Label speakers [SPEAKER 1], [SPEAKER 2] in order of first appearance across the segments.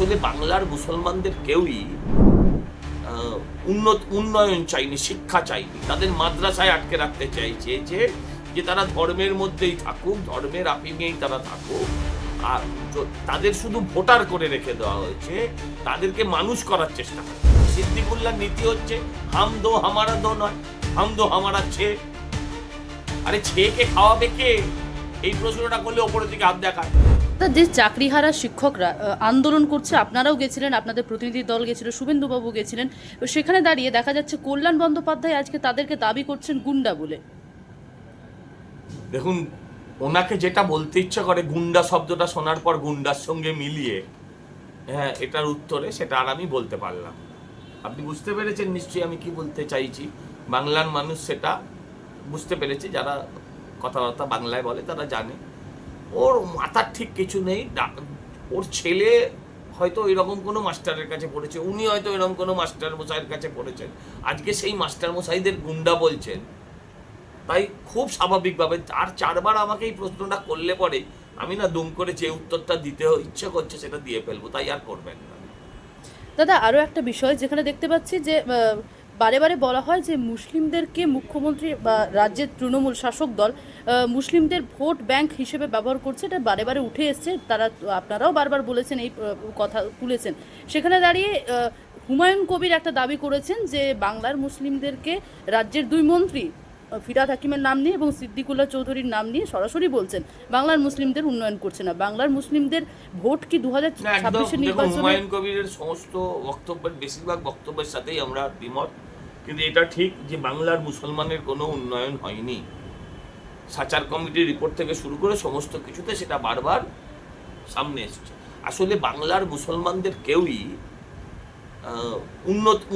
[SPEAKER 1] আসলে বাংলার মুসলমানদের কেউই উন্নয়ন চাইনি, শিক্ষা চাইনি। তাদের মাদ্রাসায় আটকে রাখতে চাইছে যে তারা ধর্মের মধ্যেই থাকুক, ধর্মের আপিঙেই তারা থাকুক। আর তাদের শুধু ভোটার করে রেখে দেওয়া হয়েছে, তাদেরকে মানুষ করার চেষ্টা করে। সিদ্দিকুল্লাহর নীতি হচ্ছে হাম দো হামারা দো নয়, হাম দো হামারা ছে। আরে ছেকে খাওয়াবে কে? এই প্রশ্নটা করলে ওপরের দিকে হাত দেখায়।
[SPEAKER 2] যে চাকরিহারা শিক্ষকরা আন্দোলন করছে, আপনারাও গেছিলেন, আপনাদের প্রতিনিধি দল গেছিল, শুভেন্দুবাবু গেছিলেন, সেখানে দাঁড়িয়ে দেখা যাচ্ছে কল্যাণ বন্দ্যোপাধ্যায় আজকে তাদেরকে দাবি করছেন গুন্ডা বলে।
[SPEAKER 1] দেখুন, ওনাকে যেটা বলতে ইচ্ছা করে গুন্ডা শব্দটা শোনার পর গুন্ডার সঙ্গে মিলিয়ে এটার উত্তরে সেটা আর আমি বলতে পারলাম না। আপনি বুঝতে পেরেছেন নিশ্চয়ই আমি কি বলতে চাইছি। বাংলার মানুষ সেটা বুঝতে পেরেছে, যারা কথাবার্তা বাংলায় বলে তারা জানে। ওর মাথার ঠিক কিছু নেই। ওর ছেলে হয়তো এরকম কোনো মাস্টারের কাছে পড়েছে, উনি হয়তো এরকম কোনো মাস্টার মশাইয়ের কাছে পড়েছেন, আজকে সেই মাস্টার মশাইদের গুন্ডা বলছেন। তাই খুব স্বাভাবিকভাবে আর চারবার আমাকে এই প্রশ্নটা করলে পরে আমি না দুম করে যে উত্তরটা দিতে ইচ্ছে করছে সেটা দিয়ে ফেলবো, তাই আর করবেন না।
[SPEAKER 2] দাদা, আরও একটা বিষয় যেখানে দেখতে পাচ্ছি যে বারে বারে বলা হয় যে মুসলিমদেরকে মুখ্যমন্ত্রী বা রাজ্যের তৃণমূল শাসক দল মুসলিমদের ভোট ব্যাংক হিসেবে ব্যবহার করছে, এটা বারে বারে উঠে এসছে। আপনারাও বারবার বলেছেন, এই কথা তুলেছেন। সেখানে দাঁড়িয়ে হুমায়ুন কবির একটা দাবি করেছেন যে বাংলার মুসলিমদেরকে রাজ্যের দুই মন্ত্রী ফিরহাদ হাকিমের নাম নিয়ে এবং সিদ্দিকুল্লাহ চৌধুরীর নাম নিয়ে সরাসরি বলছেন বাংলার মুসলিমদের উন্নয়ন করছে না। বাংলার মুসলিমদের ভোট কি 2026 নির্বাচনে?
[SPEAKER 1] হুমায়ুন কবিরের সমস্ত বক্তব্যের বেশিরভাগ বক্তব্যের সাথেই আমরা দ্বিমত। কিন্তু এটা ঠিক যে বাংলার মুসলমানের কোনো উন্নয়ন হয়নি। সাচার কমিটির রিপোর্ট থেকে শুরু করে সমস্ত কিছুতে সেটা বারবার সামনে এসেছে। আসলে বাংলার মুসলমানদের কেউই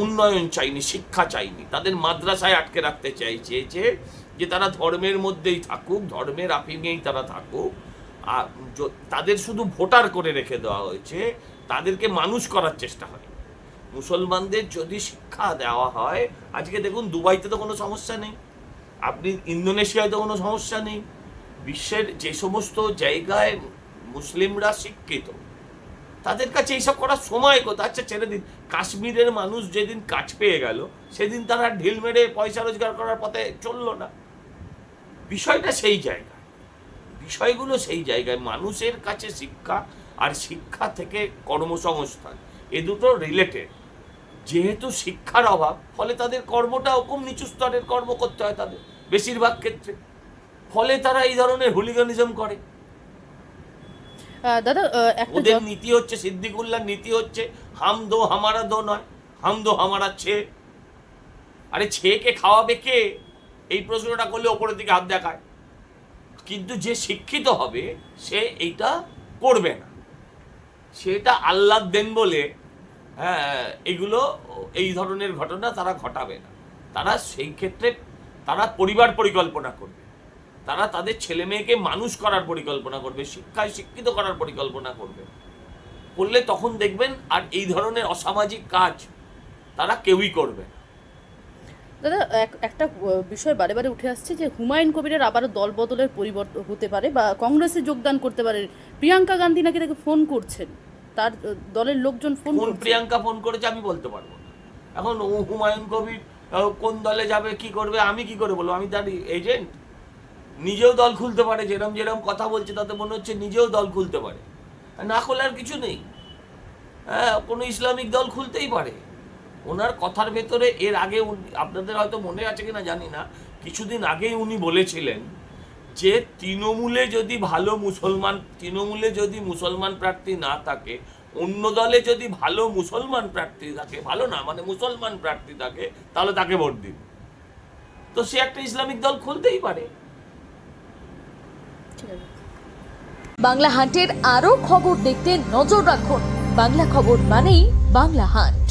[SPEAKER 1] উন্নয়ন চাইনি, শিক্ষা চাইনি। তাদের মাদ্রাসায় আটকে রাখতে চাইছে যে তারা ধর্মের মধ্যেই থাকুক, ধর্মের আপিঙেই তারা থাকুক। আর তাদের শুধু ভোটার করে রেখে দেওয়া হয়েছে, তাদেরকে মানুষ করার চেষ্টা হয়। মুসলমানদের যদি শিক্ষা দেওয়া হয়, আজকে দেখুন দুবাইতে তো কোনো সমস্যা নেই, আপনি ইন্দোনেশিয়ায় তো কোনো সমস্যা নেই। বিশ্বের যে সমস্ত জায়গায় মুসলিমরা শিক্ষিত, তাদের কাছে এইসব করার সময় কোথা? আচ্ছা ছেড়ে দিন, কাশ্মীরের মানুষ যেদিন কাজ পেয়ে গেল সেদিন তারা ঢিল মেরে পয়সা রোজগার করার পথে চলল না। বিষয়টা সেই জায়গায়, বিষয়গুলো সেই জায়গায়। মানুষের কাছে শিক্ষা আর শিক্ষা থেকে কর্মসংস্থান, এ দুটো রিলেটেড। যেহেতু শিক্ষার অভাব, ফলে তাদের কর্মটা ওরকম নিচু স্তরের কর্ম করতে হয় তাদের বেশিরভাগ ক্ষেত্রে, ফলে তারা এই ধরনের হুলিগানিজম করে।
[SPEAKER 2] দাদা,
[SPEAKER 1] ওদের নীতি হচ্ছে, সিদ্দিকুল্লাহর নীতি হচ্ছে হাম দো হামারা দো নয়, হাম দো হামারা ছে। আরে ছেকে খাওয়াবে কে? এই প্রশ্নটা করলে ওপরের দিকে হাত দেখায়। কিন্তু যে শিক্ষিত হবে সে এইটা করবে না, সেটা আল্লাহ দেন বলে এগুলো এই ধরনের ঘটনা তারা ঘটাবে না। তারা সেই ক্ষেত্রে তারা পরিবার পরিকল্পনা করবে, তারা তাদের ছেলে মেয়েকে মানুষ করার পরিকল্পনা করবে, শিক্ষায় শিক্ষিত করার পরিকল্পনা করবে। করলে তখন দেখবেন আর এই ধরনের অসামাজিক কাজ তারা কেউই করবে না।
[SPEAKER 2] দাদা, একটা বিষয় বারে বারে উঠে আসছে যে হুমায়ুন কবিরের আবারও দল বদলের পরিবর্তন হতে পারে বা কংগ্রেসে যোগদান করতে পারে। প্রিয়াঙ্কা গান্ধী নাকি তাকে ফোন করছেন, তার দলের লোকজন ফোন করছেন।
[SPEAKER 1] প্রিয়াঙ্কা ফোন করেছে আমি বলতে পারবো না। এখন হুমায়ুন কবির কোন দলে যাবে, কি করবে, আমি কি করে বলবো? আমি তার এজেন্ট? নিজেও দল খুলতে পারে, যেরম কথা বলছে তাতে মনে হচ্ছে নিজেও দল খুলতে পারে। না খোলার কিছু নেই, কোনো ইসলামিক দল খুলতেই পারে। ওনার কথার ভেতরে এর আগে আপনাদের হয়তো মনে আছে কিনা জানি না, কিছুদিন আগেই উনি বলেছিলেন যে তৃণমূলে যদি মুসলমান প্রার্থী না থাকে, অন্য দলে যদি ভালো মুসলমান প্রার্থী থাকে, ভালো না মানে মুসলমান প্রার্থী থাকে, তাহলে তাকে ভোট দিন। তো সে একটা ইসলামিক দল খুলতেই পারে।
[SPEAKER 3] বাংলা হান্টের আরও খবর দেখতে নজর রাখুন। বাংলা খবর মানেই বাংলা হান্ট।